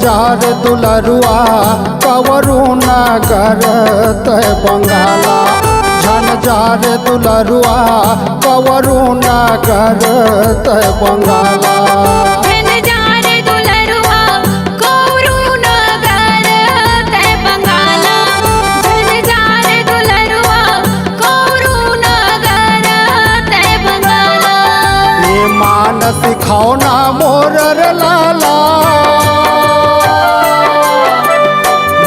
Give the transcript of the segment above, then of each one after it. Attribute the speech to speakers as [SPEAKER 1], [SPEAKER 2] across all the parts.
[SPEAKER 1] जार दुलरुआ कवरू नगर तय बंगाला जार दुलरुआ कवरू नगर तय बंगाला सिखाओ ना मोरर लाला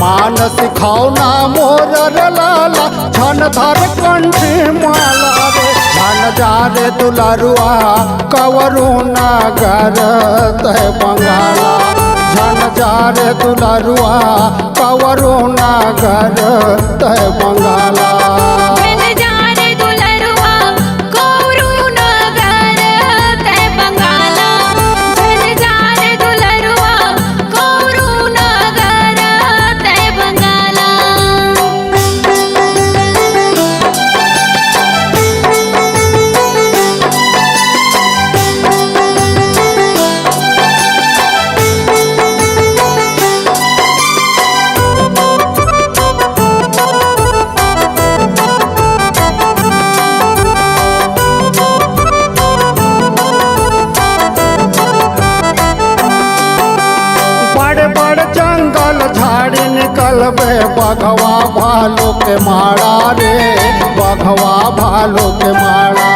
[SPEAKER 1] मान सिखाओ ना मोरर लाला छन धर कंठी माला रे छन जार दुलरुआ कवरू नगर तय बंगाला छन जार दुलरुआ कवरू नगर तय बंगाला झाड़ी निकलबे बघवा भालू के मारा रे बघवा भालू के मारा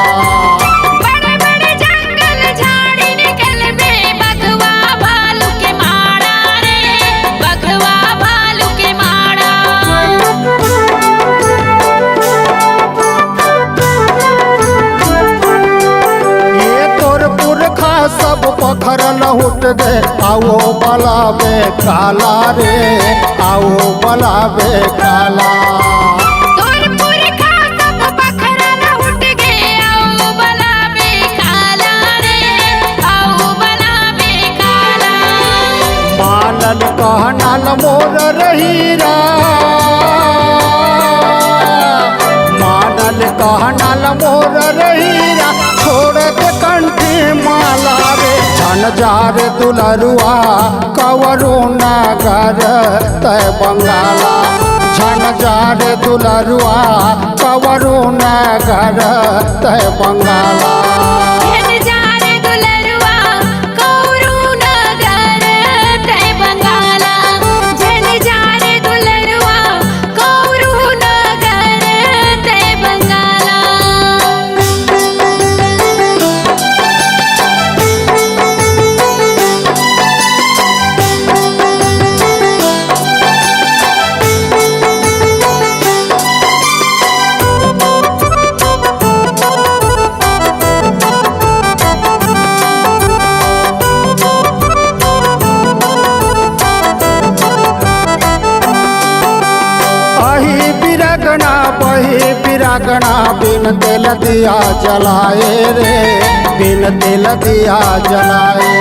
[SPEAKER 2] बड़े बड़े जंगल झाड़ी निकलबे बघवा भालू के मारा रे बघवा भालू के मारा
[SPEAKER 1] ये तोर पुरखा सब पखरल उठ गए आओ बलाबे काला रे आओ बलाबे काला
[SPEAKER 2] तोर पुरखा सब पखरल उठ गए आओ बलाबे काला रे आओ बलाबे काला
[SPEAKER 1] मानल कहनल मोर रहीरा मानल कहनल मोर रहीरा छोड़ के कंठी माला रे छन जार दुलरुआ कवरू नगर तय बंगाला छन जार दुलरुआ कवरू नगर तय बंगाला बिरागना बिन तेल दिया जलाए रे बिन तेल दिया जलाए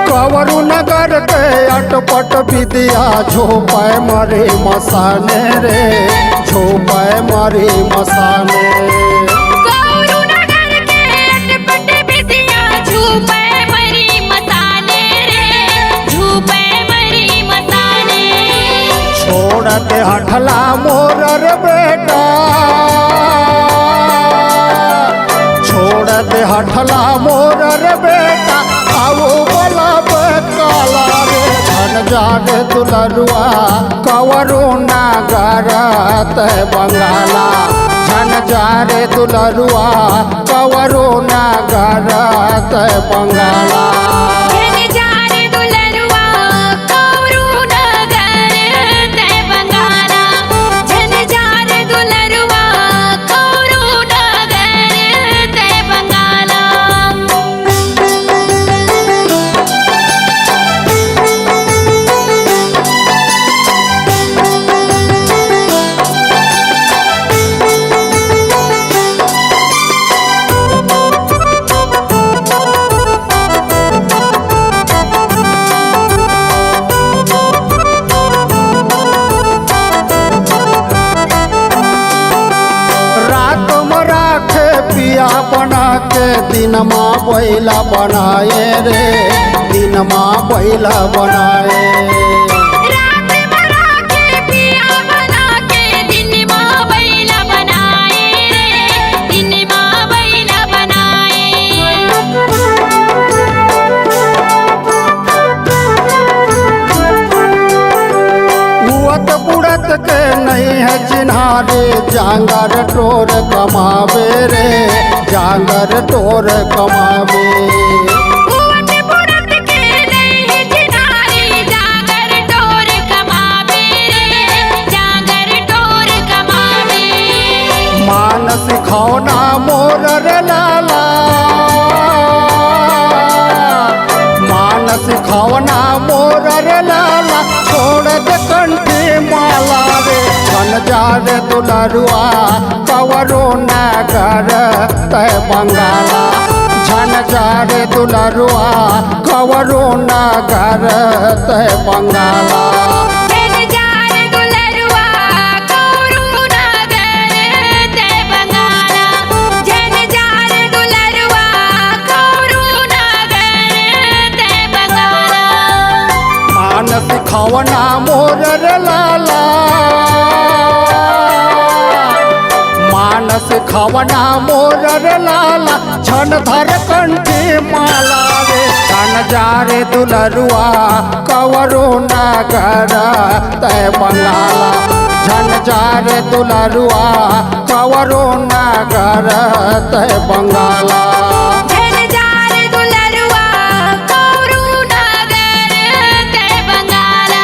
[SPEAKER 1] कवरू नगर के अटपट विद्या झोपाए मरे मसाने रे झोपाए मरे मसाने छोड़ते हठला मोरर बेटा छोड़ते हठला मोरर बेटा आओ बला काला रे छन जार दुलरुआ कवरू नगर तय बंगाला छन जार दुलरुआ कवरू नगर तय बंगाला रे दिनमा बैला बनाए रे दिनमा बैला बनाए
[SPEAKER 2] रात बना के पिया बना के दिन माँ बैला बनाए रे दिन माँ बैला बनाए
[SPEAKER 1] हुअत बुड़त के नहीं है चिन्हारे जांगर टोर कमावे रे जांगर टोर कमावे
[SPEAKER 2] कुवत बुड़त के नहीं जिनारे जागर टोर कमावे रे जागर टोर कमावे
[SPEAKER 1] मानस खौना मोर रे लाला मानस खौना मोर रे लाला छोड़ दे कंठी माला रे बन जा रे दुलरुआ कवरो नगर तय बंगाला झन जा रे दुलरुआ कवरो नगर तय बंगाला
[SPEAKER 2] जन जार दुलरुआ कौरू नगर ते बंगाला जन जार दुलरुआ कौरू नगर ते बंगाला
[SPEAKER 1] मानस खवना मोर रे लाला मानस खवना मोर रे लाला छन धर कंठी माला रे छन जा रे दुलरुआ कवरो नगर तय बंगाला झन जा रे दुलरुआ कवरो नगर तय बंगाला
[SPEAKER 2] जन जार दुलरुआ कौरू नगर ते बंगाला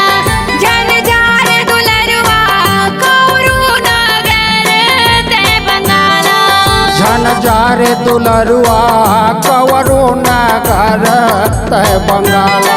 [SPEAKER 2] जन जार दुलरुआ कौरू नगर ते बंगाला
[SPEAKER 1] झन जा रे दुलरुआ कवरो नगर तय बंगाला।